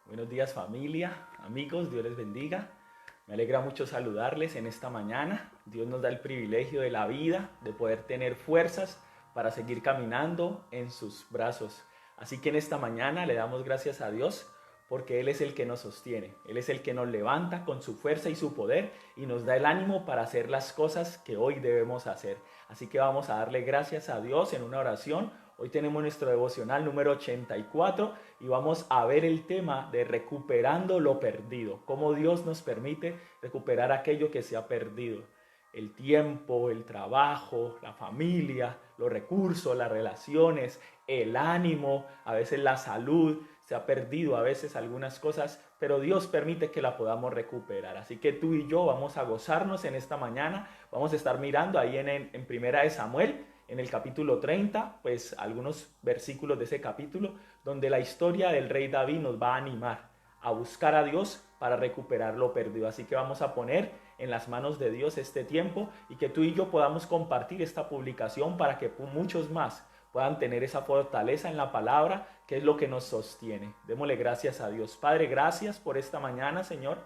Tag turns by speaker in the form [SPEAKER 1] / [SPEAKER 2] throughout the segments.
[SPEAKER 1] Buenos días familia, amigos, Dios les bendiga. Me alegra mucho saludarles en esta mañana. Dios nos da el privilegio de la vida, de poder tener fuerzas para seguir caminando en sus brazos. Así que en esta mañana le damos gracias a Dios porque Él es el que nos sostiene. Él es el que nos levanta con su fuerza y su poder y nos da el ánimo para hacer las cosas que hoy debemos hacer. Así que vamos a darle gracias a Dios en una oración. Hoy tenemos nuestro devocional número 84 y vamos a ver el tema de recuperando lo perdido. Cómo Dios nos permite recuperar aquello que se ha perdido. El tiempo, el trabajo, la familia, los recursos, las relaciones, el ánimo, a veces la salud. Se ha perdido a veces algunas cosas, pero Dios permite que la podamos recuperar. Así que tú y yo vamos a gozarnos en esta mañana. Vamos a estar mirando ahí en Primera de Samuel, en el capítulo 30, pues algunos versículos de ese capítulo, donde la historia del rey David nos va a animar a buscar a Dios para recuperar lo perdido. Así que vamos a poner en las manos de Dios este tiempo y que tú y yo podamos compartir esta publicación para que muchos más puedan tener esa fortaleza en la palabra, que es lo que nos sostiene. Démosle gracias a Dios. Padre, gracias por esta mañana, Señor,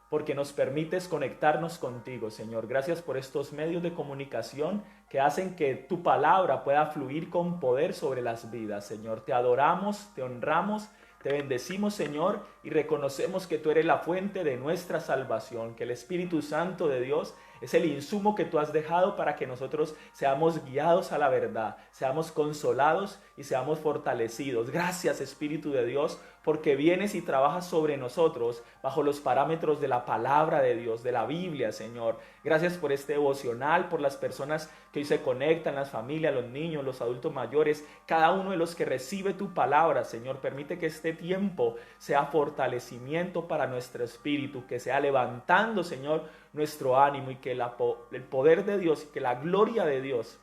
[SPEAKER 1] porque nos permites conectarnos contigo, Señor. Gracias por estos medios de comunicación que hacen que tu palabra pueda fluir con poder sobre las vidas, Señor. Te adoramos, te honramos, te bendecimos, Señor, y reconocemos que tú eres la fuente de nuestra salvación, que el Espíritu Santo de Dios es el insumo que tú has dejado para que nosotros seamos guiados a la verdad, seamos consolados y seamos fortalecidos. Gracias, Espíritu de Dios, porque vienes y trabajas sobre nosotros bajo los parámetros de la palabra de Dios, de la Biblia, Señor. Gracias por este devocional, por las personas que hoy se conectan, las familias, los niños, los adultos mayores, cada uno de los que recibe tu palabra, Señor. Permite que este tiempo sea fortalecimiento para nuestro espíritu, que sea levantando, Señor, nuestro ánimo y que el poder de Dios y que la gloria de Dios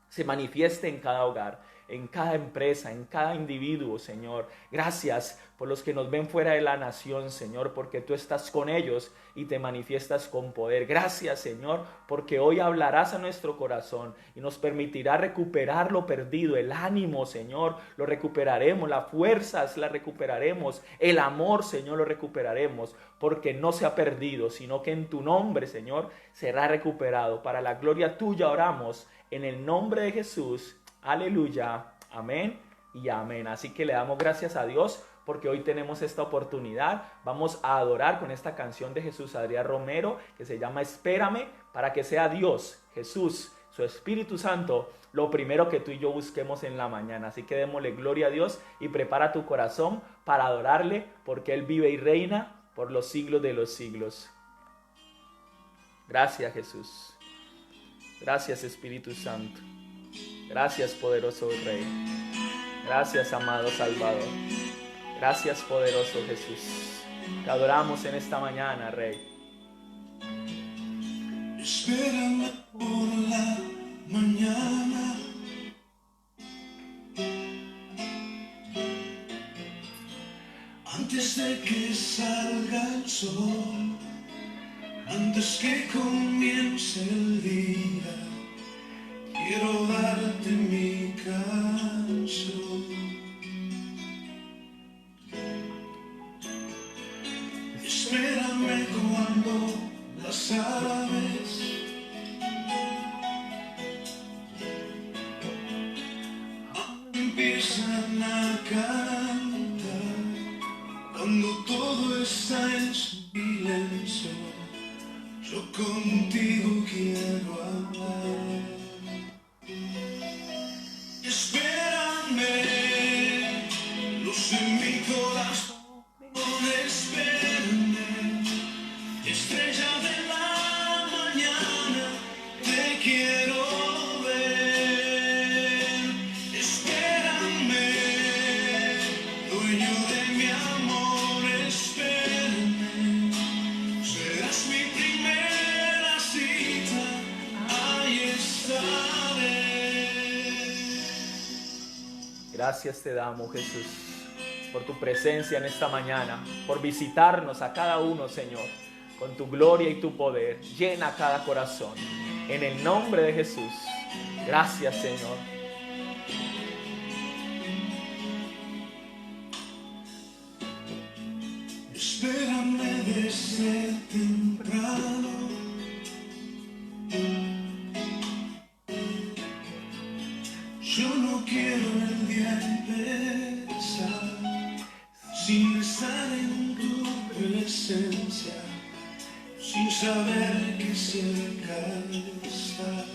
[SPEAKER 1] se manifieste en cada hogar, en cada empresa, en cada individuo, Señor. Gracias por los que nos ven fuera de la nación, Señor, porque tú estás con ellos y te manifiestas con poder. Gracias, Señor, porque hoy hablarás a nuestro corazón y nos permitirá recuperar lo perdido, el ánimo, Señor, lo recuperaremos, las fuerzas las recuperaremos, el amor, Señor, lo recuperaremos, porque no se ha perdido, sino que en tu nombre, Señor, será recuperado. Para la gloria tuya oramos, en el nombre de Jesús. Aleluya, amén y amén. Así que le damos gracias a Dios porque hoy tenemos esta oportunidad. Vamos a adorar con esta canción de Jesús Adrián Romero que se llama Espérame, para que sea Dios, Jesús, su Espíritu Santo, lo primero que tú y yo busquemos en la mañana. Así que démosle gloria a Dios y prepara tu corazón para adorarle, porque Él vive y reina por los siglos de los siglos. Gracias, Jesús. Gracias, Espíritu Santo. Gracias, poderoso Rey. Gracias, amado Salvador. Gracias, poderoso Jesús. Te adoramos en esta mañana, Rey.
[SPEAKER 2] Espérame por la mañana. Antes de que salga el sol, antes que comience el día, quiero darte mi canción. Espérame cuando las aves empiezan a cantar, cuando todo está en silencio, yo contigo quiero hablar. Espérame, luz en mi corazón, espérame, estrella de la mañana, te quiero ver. Espérame, dueño de mi amor, espérame, serás mi primera cita, ahí estaré.
[SPEAKER 1] Gracias te damos, Jesús, por tu presencia en esta mañana, por visitarnos a cada uno, Señor, con tu gloria y tu poder. Llena cada corazón. En el nombre de Jesús. Gracias, Señor.
[SPEAKER 2] Espérame desde temprano. Yo no quiero el día empezar sin estar en tu presencia, sin saber que cerca estás.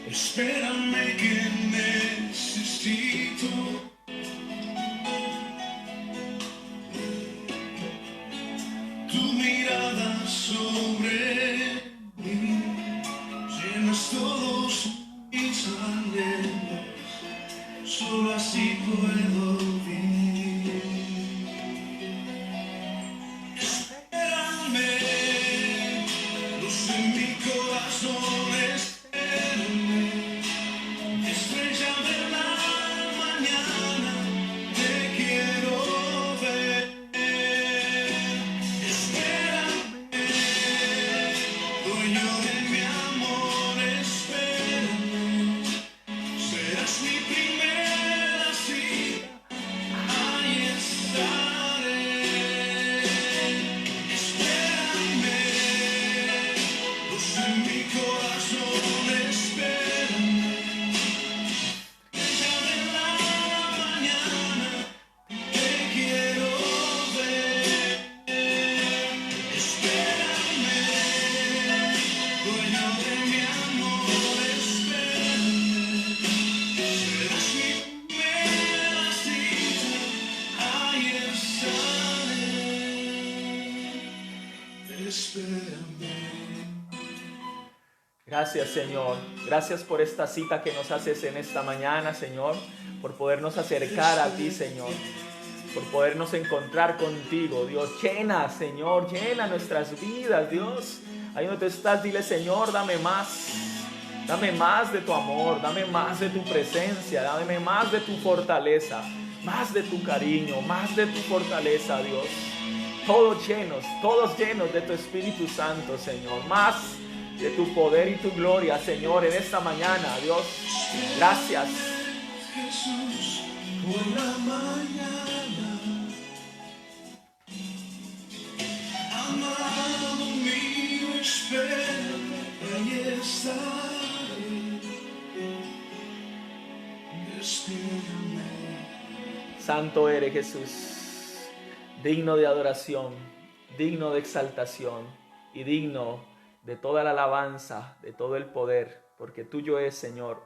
[SPEAKER 2] Espérame que necesito tu mirada sobre mí. Llenas todos mis anhelos, solo así puedo vivir. Espérame, luz en mi corazón, espérame. Estrella de la mañana, te quiero ver. Espérame, dueño de mi amor, espérame. Serás mi primera cita, ahí estaré. Espérame, luz en mi corazón, espérame. Estrella de la mañana, te quiero ver. Espérame, dueño de mi amor, espérame. Serás mi primera cita, ahí estaré. Espérame.
[SPEAKER 1] Gracias, Señor. Gracias por esta cita que nos haces en esta mañana, Señor. Por podernos acercar a ti, Señor. Por podernos encontrar contigo, Dios. Llena, Señor, llena nuestras vidas, Dios. Ahí donde tú estás, dile, Señor, dame más. Dame más de tu amor, dame más de tu presencia, dame más de tu fortaleza, más de tu cariño, más de tu fortaleza, Dios. Todos llenos de tu Espíritu Santo, Señor. Más de tu poder y tu gloria, Señor, en esta mañana, Dios. Gracias.
[SPEAKER 2] Jesús, por la mañana, amado mío, espérame, ahí estaré. Espérame.
[SPEAKER 1] Santo eres, Jesús, digno de adoración, digno de exaltación y digno de toda la alabanza, de todo el poder, porque tuyo es, Señor,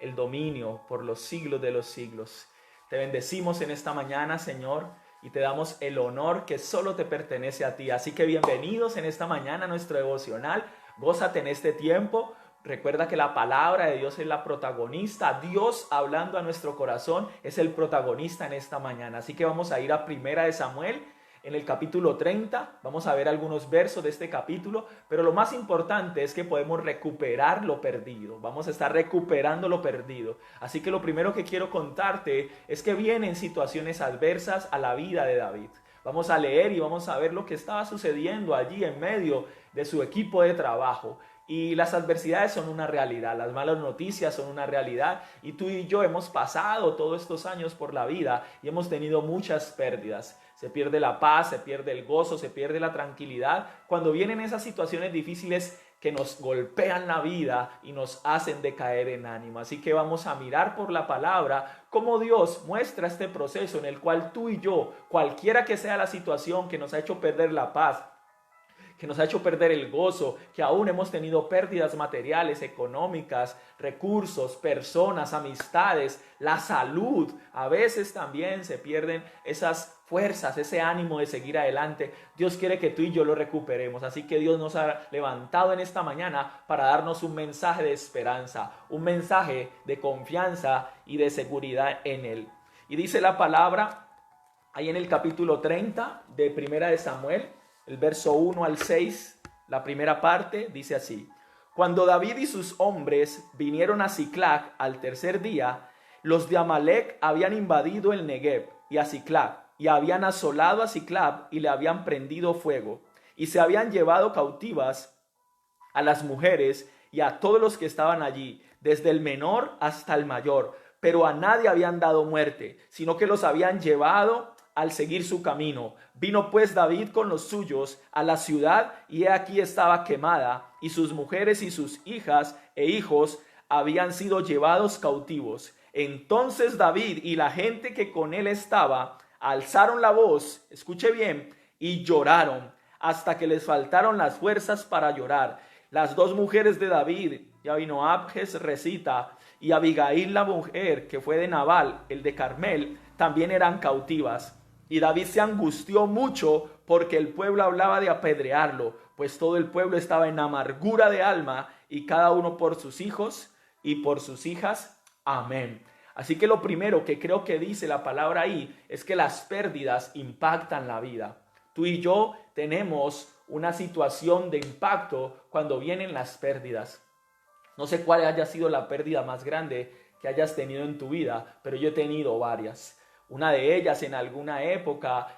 [SPEAKER 1] el dominio por los siglos de los siglos. Te bendecimos en esta mañana, Señor, y te damos el honor que solo te pertenece a ti. Así que bienvenidos en esta mañana a nuestro devocional. Gózate en este tiempo. Recuerda que la palabra de Dios es la protagonista. Dios hablando a nuestro corazón es el protagonista en esta mañana. Así que vamos a ir a Primera de Samuel, en el capítulo 30. Vamos a ver algunos versos de este capítulo, pero lo más importante es que podemos recuperar lo perdido. Vamos a estar recuperando lo perdido. Así que lo primero que quiero contarte es que vienen situaciones adversas a la vida de David. Vamos a leer y vamos a ver lo que estaba sucediendo allí en medio de su equipo de trabajo. Y las adversidades son una realidad, las malas noticias son una realidad, y tú y yo hemos pasado todos estos años por la vida y hemos tenido muchas pérdidas. Se pierde la paz, se pierde el gozo, se pierde la tranquilidad cuando vienen esas situaciones difíciles que nos golpean la vida y nos hacen decaer en ánimo. Así que vamos a mirar por la palabra cómo Dios muestra este proceso en el cual tú y yo, cualquiera que sea la situación que nos ha hecho perder la paz, que nos ha hecho perder el gozo, que aún hemos tenido pérdidas materiales, económicas, recursos, personas, amistades, la salud. A veces también se pierden esas fuerzas, ese ánimo de seguir adelante. Dios quiere que tú y yo lo recuperemos. Así que Dios nos ha levantado en esta mañana para darnos un mensaje de esperanza, un mensaje de confianza y de seguridad en Él. Y dice la palabra ahí en el capítulo 30 de Primera de Samuel, el verso 1 al 6, la primera parte dice así: Cuando David y sus hombres vinieron a Siclag al tercer día, los de Amalec habían invadido el Negev y a Siclag, y habían asolado a Siclag y le habían prendido fuego, y se habían llevado cautivas a las mujeres y a todos los que estaban allí, desde el menor hasta el mayor, pero a nadie habían dado muerte, sino que los habían llevado al seguir su camino. Vino pues David con los suyos a la ciudad, y he aquí estaba quemada, y sus mujeres y sus hijas e hijos habían sido llevados cautivos. Entonces David y la gente que con él estaba alzaron la voz, escuche bien, y lloraron hasta que les faltaron las fuerzas para llorar. Las dos mujeres de David, Abinoam Jezreelita y Abigail la mujer que fue de Nabal, el de Carmel, también eran cautivas. Y David se angustió mucho porque el pueblo hablaba de apedrearlo, pues todo el pueblo estaba en amargura de alma, y cada uno por sus hijos y por sus hijas. Amén. Así que lo primero que creo que dice la palabra ahí es que las pérdidas impactan la vida. Tú y yo tenemos una situación de impacto cuando vienen las pérdidas. No sé cuál haya sido la pérdida más grande que hayas tenido en tu vida, pero yo he tenido varias. Una de ellas, en alguna época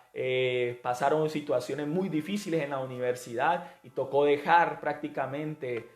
[SPEAKER 1] pasaron situaciones muy difíciles en la universidad y tocó dejar prácticamente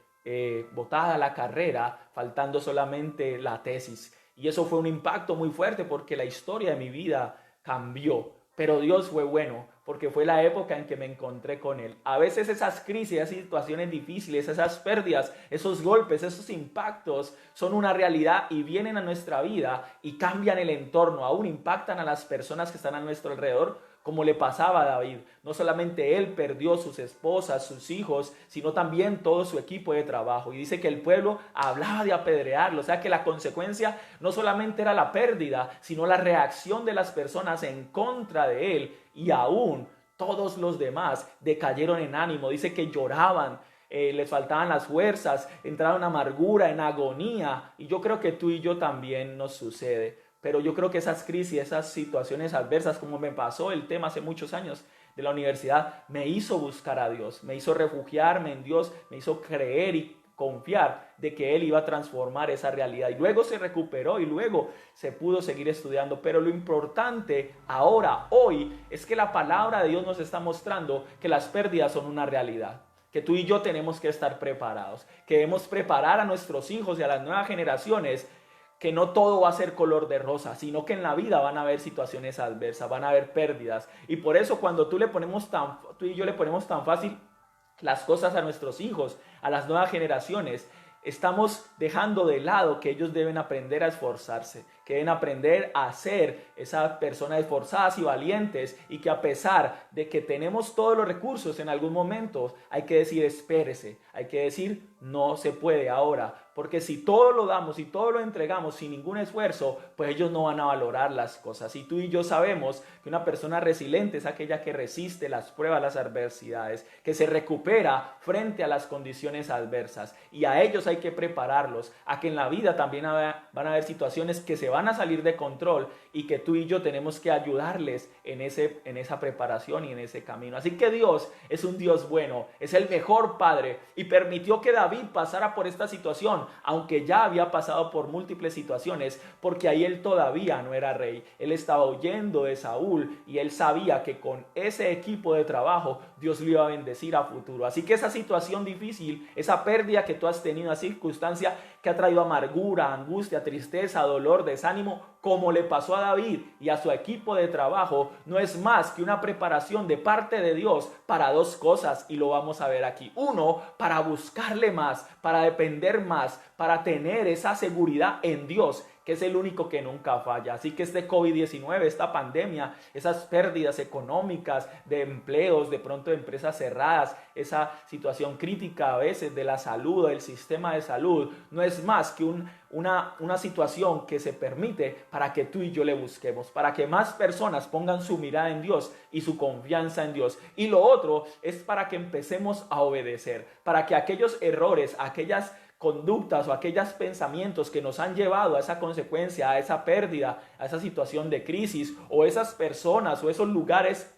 [SPEAKER 1] botada la carrera, faltando solamente la tesis. Y eso fue un impacto muy fuerte porque la historia de mi vida cambió. Pero Dios fue bueno, porque fue la época en que me encontré con Él. A veces esas crisis, esas situaciones difíciles, esas pérdidas, esos golpes, esos impactos son una realidad y vienen a nuestra vida y cambian el entorno, aún impactan a las personas que están a nuestro alrededor, como le pasaba a David. No solamente él perdió sus esposas, sus hijos, sino también todo su equipo de trabajo. Y dice que el pueblo hablaba de apedrearlo. O sea que la consecuencia no solamente era la pérdida, sino la reacción de las personas en contra de él. Y aún todos los demás decayeron en ánimo. Dice que lloraban, les faltaban las fuerzas, entraron en amargura, en agonía. Y yo creo que tú y yo también nos sucede. Pero yo creo que esas crisis, esas situaciones adversas, como me pasó el tema hace muchos años de la universidad, me hizo buscar a Dios, me hizo refugiarme en Dios, me hizo creer y confiar de que Él iba a transformar esa realidad. Y luego se recuperó y luego se pudo seguir estudiando. Pero lo importante ahora, hoy, es que la palabra de Dios nos está mostrando que las pérdidas son una realidad. Que tú y yo tenemos que estar preparados, que debemos preparar a nuestros hijos y a las nuevas generaciones, que no todo va a ser color de rosa, sino que en la vida van a haber situaciones adversas, van a haber pérdidas. Y por eso cuando tú y yo le ponemos tan fácil las cosas a nuestros hijos, a las nuevas generaciones, estamos dejando de lado que ellos deben aprender a esforzarse, que deben aprender a ser esas personas esforzadas y valientes, y que a pesar de que tenemos todos los recursos en algún momento, hay que decir espérese, hay que decir no se puede ahora, porque si todo lo damos y todo lo entregamos sin ningún esfuerzo, pues ellos no van a valorar las cosas. Y tú y yo sabemos que una persona resiliente es aquella que resiste las pruebas, las adversidades, que se recupera frente a las condiciones adversas. Y a ellos hay que prepararlos a que en la vida también van a haber situaciones que se van a salir de control, y que tú y yo tenemos que ayudarles en esa preparación y en ese camino. Así que Dios es un Dios bueno, es el mejor Padre, y permitió que David pasara por esta situación, aunque ya había pasado por múltiples situaciones, porque ahí él todavía no era rey. Él estaba huyendo de Saúl y él sabía que con ese equipo de trabajo Dios lo iba a bendecir a futuro. Así que esa situación difícil, esa pérdida que tú has tenido, esa circunstancia que ha traído amargura, angustia, tristeza, dolor, desánimo, como le pasó a David y a su equipo de trabajo, no es más que una preparación de parte de Dios para dos cosas, y lo vamos a ver aquí. Uno, para buscarle más, para depender más, para tener esa seguridad en Dios, que es el único que nunca falla. Así que este COVID-19, esta pandemia, esas pérdidas económicas, de empleos, de pronto de empresas cerradas, esa situación crítica a veces de la salud, del sistema de salud, no es más que una situación que se permite para que tú y yo le busquemos, para que más personas pongan su mirada en Dios y su confianza en Dios. Y lo otro es para que empecemos a obedecer, para que aquellos errores, aquellas conductas o aquellos pensamientos que nos han llevado a esa consecuencia, a esa pérdida, a esa situación de crisis, o esas personas o esos lugares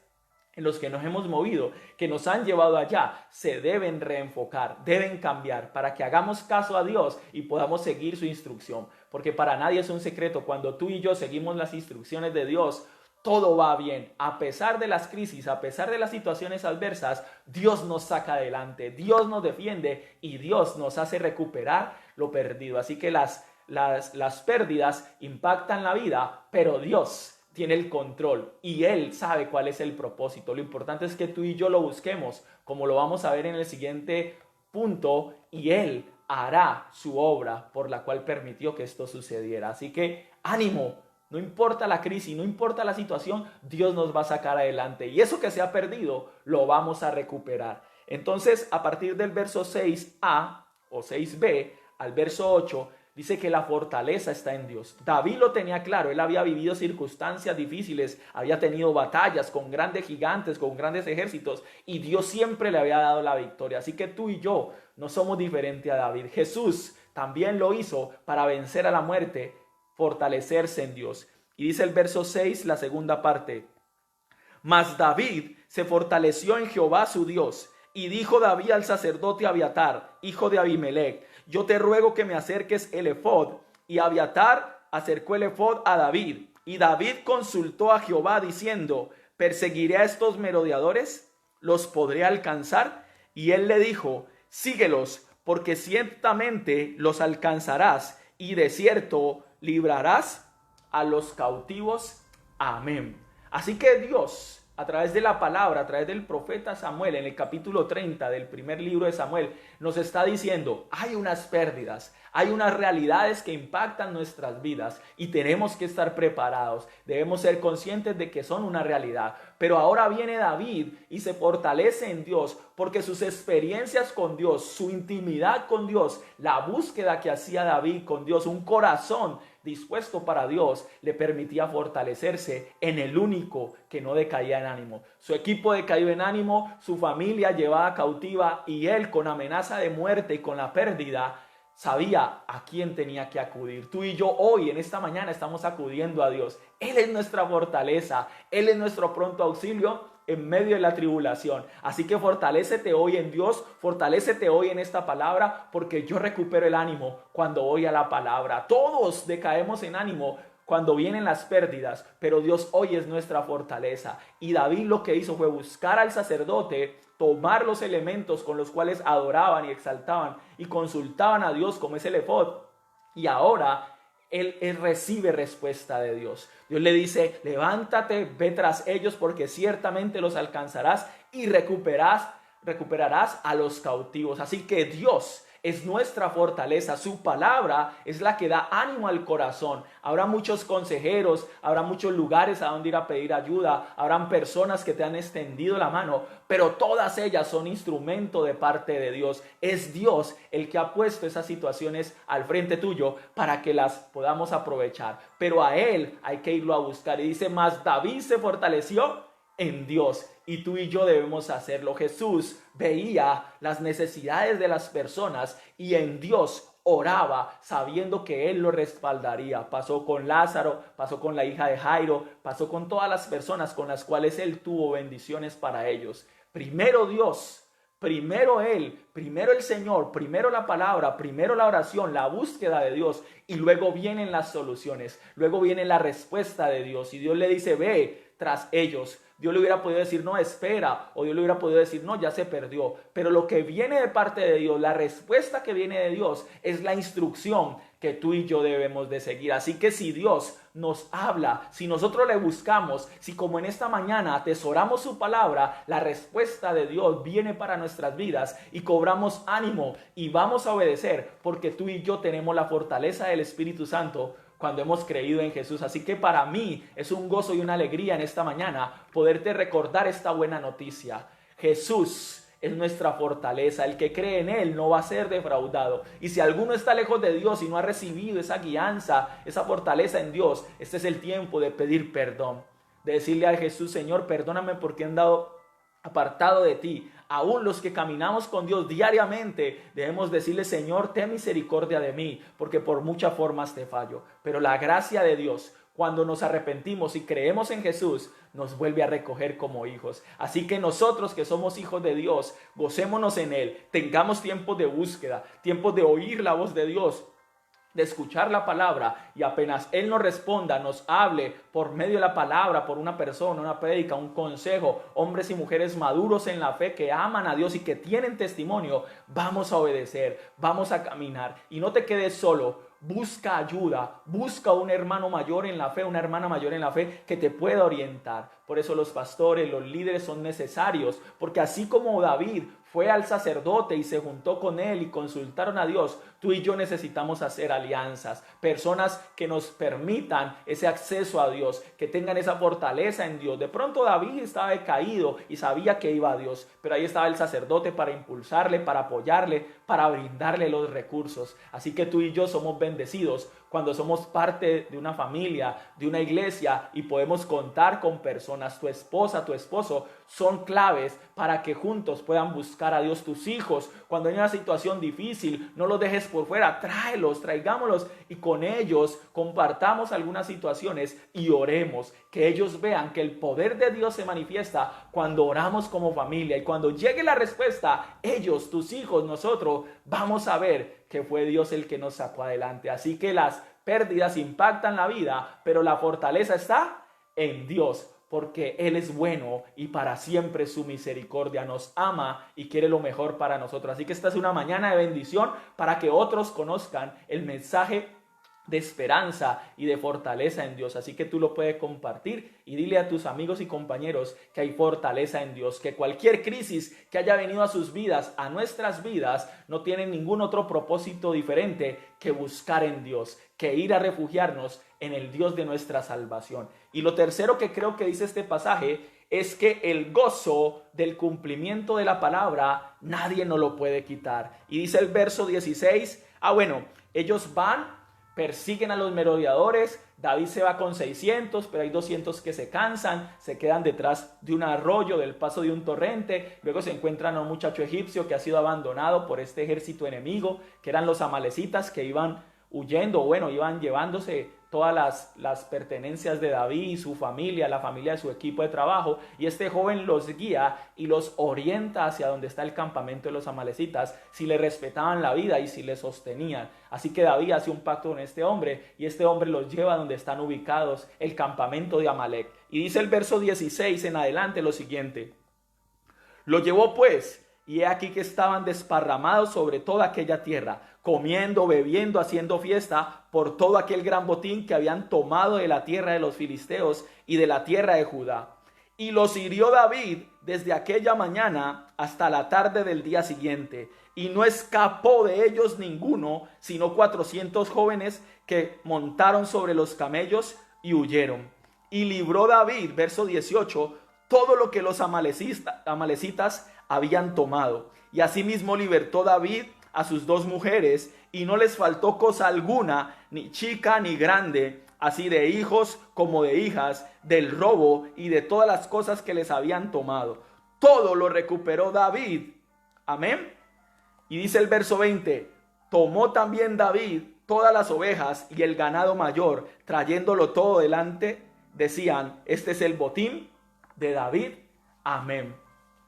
[SPEAKER 1] en los que nos hemos movido, que nos han llevado allá, se deben reenfocar, deben cambiar, para que hagamos caso a Dios y podamos seguir su instrucción. Porque para nadie es un secreto, cuando tú y yo seguimos las instrucciones de Dios, todo va bien. A pesar de las crisis, a pesar de las situaciones adversas, Dios nos saca adelante, Dios nos defiende y Dios nos hace recuperar lo perdido. Así que las las pérdidas impactan la vida, pero Dios tiene el control y Él sabe cuál es el propósito. Lo importante es que tú y yo lo busquemos, como lo vamos a ver en el siguiente punto, y Él hará su obra por la cual permitió que esto sucediera. Así que ánimo, no importa la crisis, no importa la situación, Dios nos va a sacar adelante y eso que se ha perdido lo vamos a recuperar. Entonces, a partir del verso 6a o 6b al verso 8, dice que la fortaleza está en Dios. David lo tenía claro, él había vivido circunstancias difíciles, había tenido batallas con grandes gigantes, con grandes ejércitos, y Dios siempre le había dado la victoria. Así que tú y yo no somos diferentes a David. Jesús también lo hizo para vencer a la muerte, fortalecerse en Dios. Y dice el verso 6, la segunda parte: mas David se fortaleció en Jehová su Dios, y dijo David al sacerdote Abiatar, hijo de Abimelech: yo te ruego que me acerques el efod. Y Abiatar acercó el efod a David. Y David consultó a Jehová diciendo: ¿perseguiré a estos merodeadores? ¿Los podré alcanzar? Y él le dijo: síguelos, porque ciertamente los alcanzarás, y de cierto librarás a los cautivos. Amén. Así que Dios, a través de la palabra, a través del profeta Samuel, en el capítulo 30 del primer libro de Samuel, nos está diciendo: hay unas pérdidas, hay unas realidades que impactan nuestras vidas y tenemos que estar preparados. Debemos ser conscientes de que son una realidad. Pero ahora viene David y se fortalece en Dios, porque sus experiencias con Dios, su intimidad con Dios, la búsqueda que hacía David con Dios, un corazón dispuesto para Dios, le permitía fortalecerse en el único que no decaía en ánimo. Su equipo decaía en ánimo, su familia llevada cautiva, y él, con amenaza de muerte y con la pérdida, sabía a quién tenía que acudir. Tú y yo hoy, en esta mañana, estamos acudiendo a Dios. Él es nuestra fortaleza, Él es nuestro pronto auxilio en medio de la tribulación. Así que fortalécete hoy en Dios, fortalécete hoy en esta palabra, porque yo recupero el ánimo cuando voy a la palabra. Todos decaemos en ánimo cuando vienen las pérdidas, pero Dios hoy es nuestra fortaleza. Y David lo que hizo fue buscar al sacerdote, tomar los elementos con los cuales adoraban y exaltaban y consultaban a Dios, como es el efod, y ahora él recibe respuesta de Dios. Dios le dice: levántate, ve tras ellos, porque ciertamente los alcanzarás y recuperarás a los cautivos. Así que Dios es nuestra fortaleza, su palabra es la que da ánimo al corazón. Habrá muchos consejeros, habrá muchos lugares a donde ir a pedir ayuda, habrán personas que te han extendido la mano, pero todas ellas son instrumento de parte de Dios. Es Dios el que ha puesto esas situaciones al frente tuyo para que las podamos aprovechar, pero a Él hay que irlo a buscar. Y dice: mas David se fortaleció en Dios, y tú y yo debemos hacerlo. Jesús veía las necesidades de las personas y en Dios oraba sabiendo que Él lo respaldaría. Pasó con Lázaro, pasó con la hija de Jairo, pasó con todas las personas con las cuales Él tuvo bendiciones para ellos. Primero Dios, primero Él, primero el Señor, primero la palabra, primero la oración, la búsqueda de Dios, y luego vienen las soluciones, luego viene la respuesta de Dios. Y Dios le dice: ve tras ellos. Dios le hubiera podido decir: no, espera, o Dios le hubiera podido decir: no, ya se perdió. Pero lo que viene de parte de Dios, la respuesta que viene de Dios, es la instrucción que tú y yo debemos de seguir. Así que si Dios nos habla, si nosotros le buscamos, si como en esta mañana atesoramos su palabra, la respuesta de Dios viene para nuestras vidas y cobramos ánimo y vamos a obedecer, porque tú y yo tenemos la fortaleza del Espíritu Santo cuando hemos creído en Jesús. Así que para mí es un gozo y una alegría en esta mañana poderte recordar esta buena noticia. Jesús es nuestra fortaleza. El que cree en Él no va a ser defraudado. Y si alguno está lejos de Dios y no ha recibido esa guianza, esa fortaleza en Dios, este es el tiempo de pedir perdón, de decirle a Jesús: Señor, perdóname porque he andado apartado de ti. Aún los que caminamos con Dios diariamente debemos decirle: Señor, ten misericordia de mí, porque por muchas formas te fallo. Pero la gracia de Dios, cuando nos arrepentimos y creemos en Jesús, nos vuelve a recoger como hijos. Así que nosotros que somos hijos de Dios, gocémonos en Él, tengamos tiempos de búsqueda, tiempos de oír la voz de Dios, de escuchar la palabra, y apenas Él nos responda, nos hable por medio de la palabra, por una persona, una prédica, un consejo, hombres y mujeres maduros en la fe que aman a Dios y que tienen testimonio, vamos a obedecer, vamos a caminar. Y no te quedes solo. busca ayuda, busca un hermano mayor en la fe, una hermana mayor en la fe que te pueda orientar. Por eso los pastores, los líderes son necesarios, porque así como David fue al sacerdote y se juntó con él y consultaron a Dios, tú y yo necesitamos hacer alianzas, personas que nos permitan ese acceso a Dios, que tengan esa fortaleza en Dios. De pronto David estaba decaído y sabía que iba a Dios, pero ahí estaba el sacerdote para impulsarle, para apoyarle, para brindarle los recursos. Así que tú y yo somos bendecidos cuando somos parte de una familia, de una iglesia y podemos contar con personas. Tu esposa, tu esposo son claves para que juntos puedan buscar a Dios. Tus hijos, cuando hay una situación difícil, no los dejes por fuera, tráelos, traigámoslos y con ellos compartamos algunas situaciones y oremos, que ellos vean que el poder de Dios se manifiesta cuando oramos como familia, y cuando llegue la respuesta, ellos, tus hijos, nosotros vamos a ver que fue Dios el que nos sacó adelante. Así que las pérdidas impactan la vida, pero la fortaleza está en Dios, porque Él es bueno y para siempre su misericordia. Nos ama y quiere lo mejor para nosotros. Así que esta es una mañana de bendición para que otros conozcan el mensaje de esperanza y de fortaleza en Dios. Así que tú lo puedes compartir y dile a tus amigos y compañeros que hay fortaleza en Dios, que cualquier crisis que haya venido a sus vidas, a nuestras vidas, no tiene ningún otro propósito diferente que buscar en Dios, que ir a refugiarnos en el Dios de nuestra salvación. Y lo tercero que creo que dice este pasaje es que el gozo del cumplimiento de la palabra nadie nos lo puede quitar. Y dice el verso 16, ellos van, persiguen a los merodeadores. David se va con 600, pero hay 200 que se cansan, se quedan detrás de un arroyo, del paso de un torrente. Luego se encuentran a un muchacho egipcio que ha sido abandonado por este ejército enemigo, que eran los amalecitas, que iban huyendo, iban llevándose todas las pertenencias de David y su familia, la familia de su equipo de trabajo, y este joven los guía y los orienta hacia donde está el campamento de los amalecitas, si le respetaban la vida y si le sostenían. Así que David hace un pacto con este hombre, y este hombre los lleva a donde están ubicados el campamento de Amalec. Y dice el verso 16 en adelante lo siguiente: lo llevó pues, y he aquí que estaban desparramados sobre toda aquella tierra, comiendo, bebiendo, haciendo fiesta por todo aquel gran botín que habían tomado de la tierra de los filisteos y de la tierra de Judá. Y los hirió David desde aquella mañana hasta la tarde del día siguiente, y no escapó de ellos ninguno, sino 400 jóvenes que montaron sobre los camellos y huyeron. Y libró David, verso 18, todo lo que los amalecitas habían tomado. Y asimismo libertó David a sus 2 mujeres, y no les faltó cosa alguna, ni chica ni grande, así de hijos como de hijas, del robo y de todas las cosas que les habían tomado. Todo lo recuperó David. Amén. Y dice el verso 20, tomó también David todas las ovejas y el ganado mayor, trayéndolo todo delante, decían, este es el botín de David. Amén.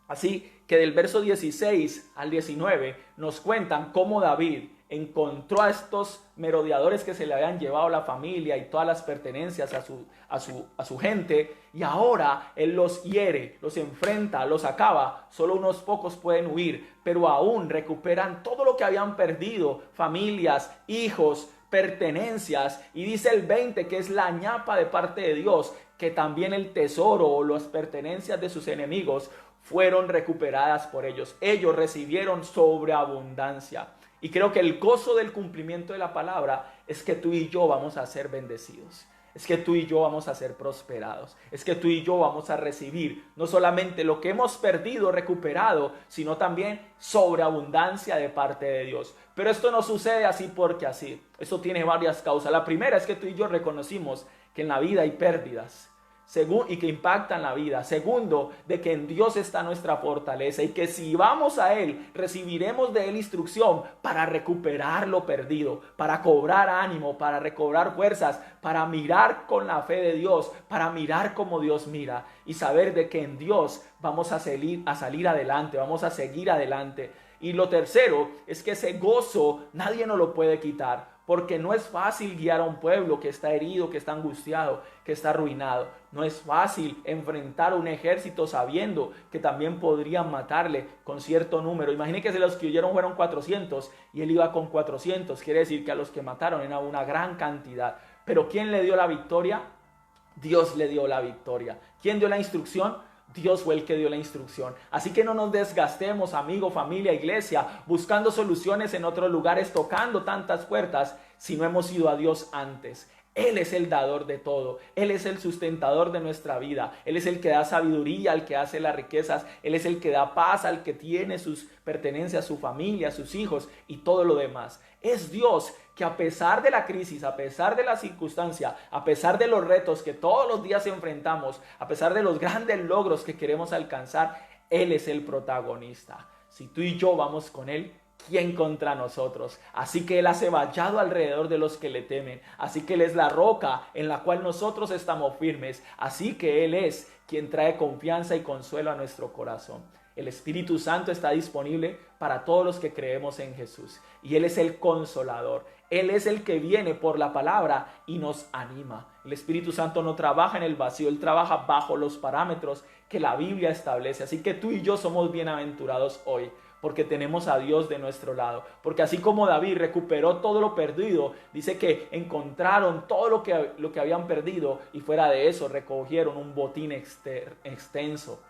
[SPEAKER 1] Así que del verso 16 al 19 nos cuentan cómo David encontró a estos merodeadores que se le habían llevado la familia y todas las pertenencias a su gente, y ahora él los hiere, los enfrenta, los acaba. Solo unos pocos pueden huir, pero aún recuperan todo lo que habían perdido: familias, hijos, pertenencias. Y dice el 20 que es la ñapa de parte de Dios, que también el tesoro o las pertenencias de sus enemigos fueron recuperadas por ellos. Ellos recibieron sobreabundancia. Y creo que el gozo del cumplimiento de la palabra es que tú y yo vamos a ser bendecidos. Es que tú y yo vamos a ser prosperados. Es que tú y yo vamos a recibir no solamente lo que hemos perdido, recuperado, sino también sobreabundancia de parte de Dios. Pero esto no sucede así porque así. Esto tiene varias causas. La primera es que tú y yo reconocimos que en la vida hay pérdidas y que impactan la vida. Segundo, de que en Dios está nuestra fortaleza y que si vamos a Él, recibiremos de Él instrucción para recuperar lo perdido, para cobrar ánimo, para recobrar fuerzas, para mirar con la fe de Dios, para mirar como Dios mira y saber de que en Dios vamos a salir adelante, vamos a seguir adelante. Y lo tercero es que ese gozo nadie nos lo puede quitar, porque no es fácil guiar a un pueblo que está herido, que está angustiado, que está arruinado. No es fácil enfrentar un ejército sabiendo que también podrían matarle con cierto número. Imagine que los que huyeron fueron 400 y él iba con 400. Quiere decir que a los que mataron era una gran cantidad. Pero ¿quién le dio la victoria? Dios le dio la victoria. ¿Quién dio la instrucción? Dios fue el que dio la instrucción. Así que no nos desgastemos, amigo, familia, iglesia, buscando soluciones en otros lugares, tocando tantas puertas, si no hemos ido a Dios antes. Él es el dador de todo. Él es el sustentador de nuestra vida. Él es el que da sabiduría al que hace las riquezas. Él es el que da paz al que tiene sus pertenencias, su familia, sus hijos y todo lo demás. Es Dios que a pesar de la crisis, a pesar de la circunstancia, a pesar de los retos que todos los días enfrentamos, a pesar de los grandes logros que queremos alcanzar, Él es el protagonista. Si tú y yo vamos con Él, ¿quién contra nosotros? Así que Él hace vallado alrededor de los que le temen. Así que Él es la roca en la cual nosotros estamos firmes. Así que Él es quien trae confianza y consuelo a nuestro corazón. El Espíritu Santo está disponible para todos los que creemos en Jesús. Y Él es el consolador. Él es el que viene por la palabra y nos anima. El Espíritu Santo no trabaja en el vacío. Él trabaja bajo los parámetros que la Biblia establece. Así que tú y yo somos bienaventurados hoy, porque tenemos a Dios de nuestro lado. Porque así como David recuperó todo lo perdido, dice que encontraron todo lo que habían perdido y fuera de eso recogieron un botín extenso,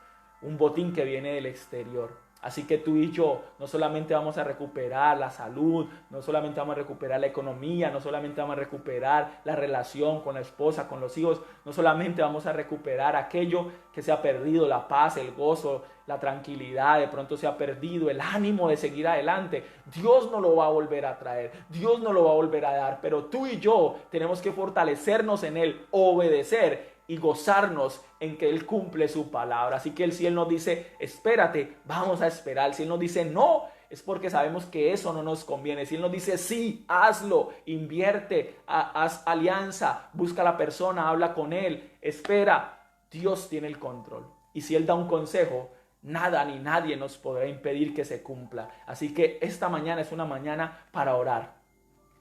[SPEAKER 1] un botín que viene del exterior. Así que tú y yo no solamente vamos a recuperar la salud, no solamente vamos a recuperar la economía, no solamente vamos a recuperar la relación con la esposa, con los hijos, no solamente vamos a recuperar aquello que se ha perdido, la paz, el gozo, la tranquilidad, de pronto se ha perdido el ánimo de seguir adelante. Dios no lo va a volver a traer, Dios no lo va a volver a dar, pero tú y yo tenemos que fortalecernos en Él, obedecer y gozarnos en que Él cumple su palabra. Así que si Él nos dice, espérate, vamos a esperar. Si Él nos dice no, es porque sabemos que eso no nos conviene. Si Él nos dice sí, hazlo, invierte, haz alianza, busca a la persona, habla con Él, espera. Dios tiene el control. Y si Él da un consejo, nada ni nadie nos podrá impedir que se cumpla. Así que esta mañana es una mañana para orar.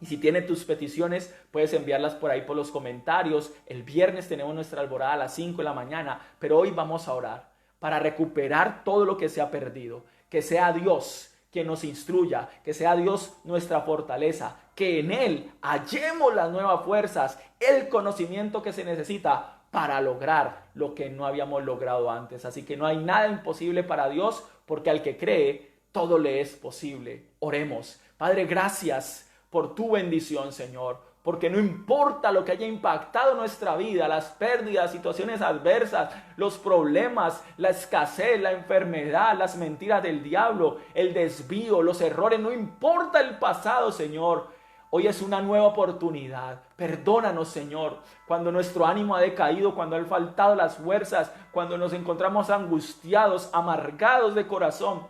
[SPEAKER 1] Y si tienes tus peticiones, puedes enviarlas por ahí por los comentarios. El viernes tenemos nuestra alborada a las 5 de la mañana, pero hoy vamos a orar para recuperar todo lo que se ha perdido. Que sea Dios quien nos instruya, que sea Dios nuestra fortaleza, que en Él hallemos las nuevas fuerzas, el conocimiento que se necesita para lograr lo que no habíamos logrado antes. Así que no hay nada imposible para Dios, porque al que cree, todo le es posible. Oremos. Padre, gracias por tu bendición, Señor, porque no importa lo que haya impactado nuestra vida, las pérdidas, situaciones adversas, los problemas, la escasez, la enfermedad, las mentiras del diablo, el desvío, los errores, no importa el pasado, Señor. Hoy es una nueva oportunidad. Perdónanos, Señor, cuando nuestro ánimo ha decaído, cuando han faltado las fuerzas, cuando nos encontramos angustiados, amargados de corazón.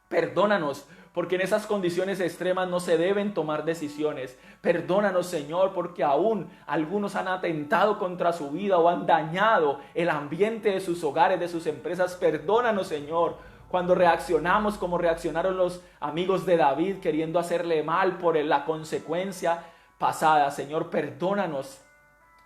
[SPEAKER 1] Perdónanos, porque en esas condiciones extremas no se deben tomar decisiones. Perdónanos, Señor, porque aún algunos han atentado contra su vida o han dañado el ambiente de sus hogares, de sus empresas. Perdónanos, Señor, cuando reaccionamos como reaccionaron los amigos de David, queriendo hacerle mal por la consecuencia pasada. Señor, perdónanos.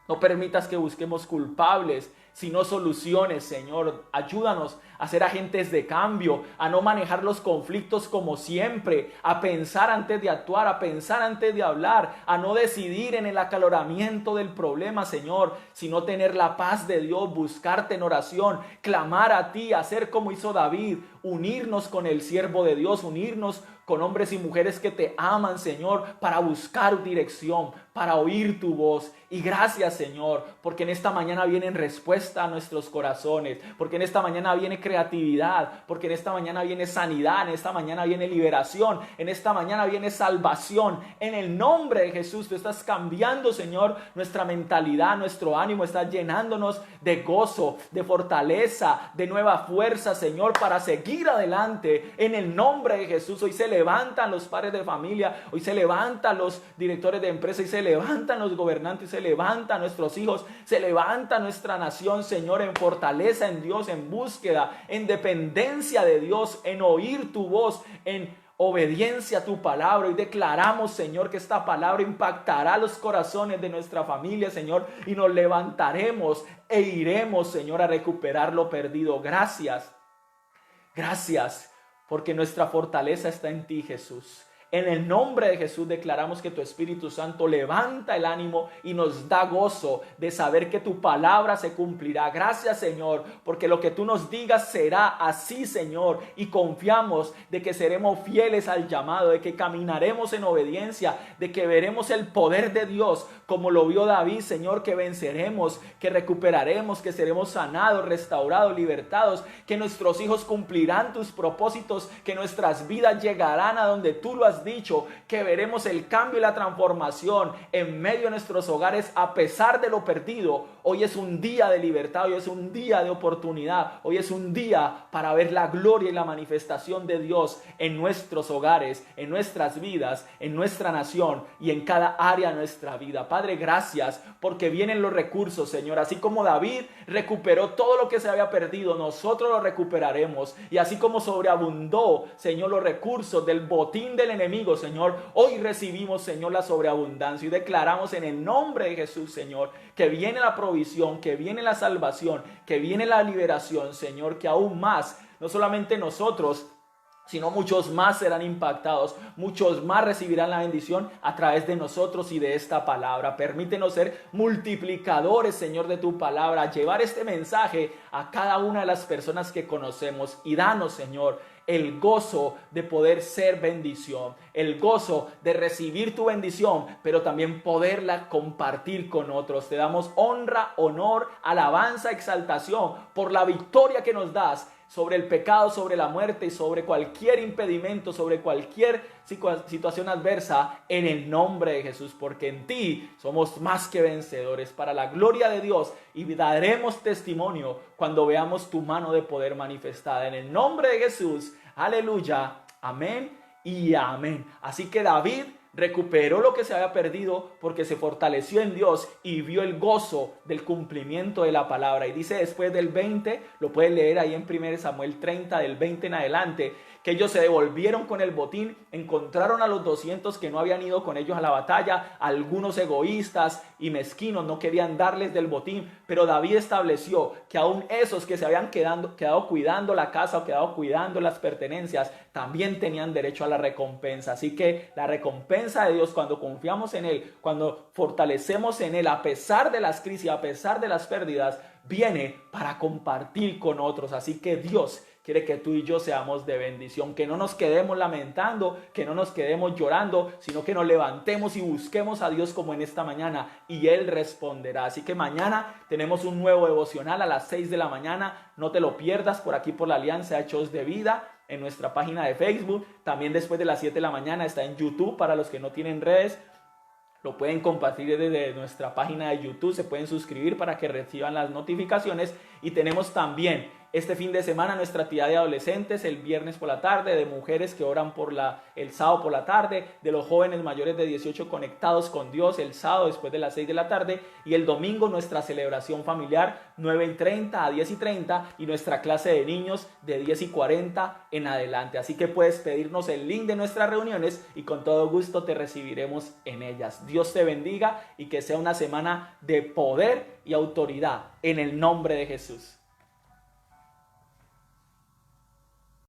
[SPEAKER 1] No permitas que busquemos culpables, sino soluciones, Señor. Ayúdanos a ser agentes de cambio, a no manejar los conflictos como siempre, a pensar antes de actuar, a pensar antes de hablar, a no decidir en el acaloramiento del problema, Señor, sino tener la paz de Dios, buscarte en oración, clamar a ti, hacer como hizo David, unirnos con el siervo de Dios, unirnos con hombres y mujeres que te aman, Señor, para buscar dirección, para oír tu voz. Y gracias, Señor, porque en esta mañana viene respuesta a nuestros corazones, porque en esta mañana viene creatividad, porque en esta mañana viene sanidad, en esta mañana viene liberación, en esta mañana viene salvación. En el nombre de Jesús, tú estás cambiando, Señor, nuestra mentalidad, nuestro ánimo, estás llenándonos de gozo, de fortaleza, de nueva fuerza, Señor, para seguir adelante. En el nombre de Jesús, hoy se levantan los padres de familia, hoy se levantan los directores de empresa, hoy se levantan los gobernantes, se levantan nuestros hijos, se levanta nuestra nación, Señor, en fortaleza en Dios, en búsqueda, en dependencia de Dios, en oír tu voz, en obediencia a tu palabra. Y declaramos, Señor, que esta palabra impactará los corazones de nuestra familia, Señor, y nos levantaremos e iremos, Señor, a recuperar lo perdido. Gracias, gracias, porque nuestra fortaleza está en ti, Jesús. En el nombre de Jesús declaramos que tu Espíritu Santo levanta el ánimo y nos da gozo de saber que tu palabra se cumplirá. Gracias, Señor, porque lo que tú nos digas será así, Señor, y confiamos de que seremos fieles al llamado, de que caminaremos en obediencia, de que veremos el poder de Dios como lo vio David, Señor, que venceremos, que recuperaremos, que seremos sanados, restaurados, libertados, que nuestros hijos cumplirán tus propósitos, que nuestras vidas llegarán a donde tú lo has dicho, que veremos el cambio y la transformación en medio de nuestros hogares a pesar de lo perdido. Hoy es un día de libertad, hoy es un día de oportunidad, hoy es un día para ver la gloria y la manifestación de Dios en nuestros hogares, en nuestras vidas, en nuestra nación y en cada área de nuestra vida. Padre, gracias porque vienen los recursos, Señor. Así como David recuperó todo lo que se había perdido, nosotros lo recuperaremos. Y así como sobreabundó, Señor, los recursos del botín del enemigo, Señor, hoy recibimos, Señor, la sobreabundancia y declaramos en el nombre de Jesús, Señor, que viene la provisión, que viene la salvación, que viene la liberación, Señor, que aún más, no solamente nosotros, sino muchos más serán impactados, muchos más recibirán la bendición a través de nosotros y de esta palabra. Permítenos ser multiplicadores, Señor, de tu palabra, llevar este mensaje a cada una de las personas que conocemos y danos, Señor, el gozo de poder ser bendición, el gozo de recibir tu bendición, pero también poderla compartir con otros. Te damos honra, honor, alabanza, exaltación por la victoria que nos das sobre el pecado, sobre la muerte y sobre cualquier impedimento, sobre cualquier situación adversa, en el nombre de Jesús, porque en ti somos más que vencedores para la gloria de Dios y daremos testimonio cuando veamos tu mano de poder manifestada en el nombre de Jesús. Aleluya, amén y amén. Así que David recuperó lo que se había perdido porque se fortaleció en Dios y vio el gozo del cumplimiento de la palabra. Y dice después del 20, lo puedes leer ahí en 1 Samuel 30, del 20 en adelante, que ellos se devolvieron con el botín, encontraron a los 200 que no habían ido con ellos a la batalla, algunos egoístas y mezquinos no querían darles del botín, pero David estableció que aún esos que se habían quedado cuidando la casa o quedado cuidando las pertenencias, también tenían derecho a la recompensa. Así que la recompensa de Dios, cuando confiamos en Él, cuando fortalecemos en Él, a pesar de las crisis, a pesar de las pérdidas, viene para compartir con otros. Así que Dios quiere que tú y yo seamos de bendición, que no nos quedemos lamentando, que no nos quedemos llorando, sino que nos levantemos y busquemos a Dios como en esta mañana y Él responderá. Así que mañana tenemos un nuevo devocional a las 6 de la mañana, no te lo pierdas por aquí por la Alianza Hechos de Vida, en nuestra página de Facebook. También después de las 7 de la mañana está en YouTube para los que no tienen redes. Lo pueden compartir desde nuestra página de YouTube, se pueden suscribir para que reciban las notificaciones. Y tenemos también este fin de semana nuestra actividad de adolescentes, el viernes por la tarde, de mujeres que oran el sábado por la tarde, de los jóvenes mayores de 18 conectados con Dios el sábado después de las 6 de la tarde, y el domingo nuestra celebración familiar 9:30 a 10:30 y nuestra clase de niños de 10:40 en adelante. Así que puedes pedirnos el link de nuestras reuniones y con todo gusto te recibiremos en ellas. Dios te bendiga y que sea una semana de poder y autoridad en el nombre de Jesús.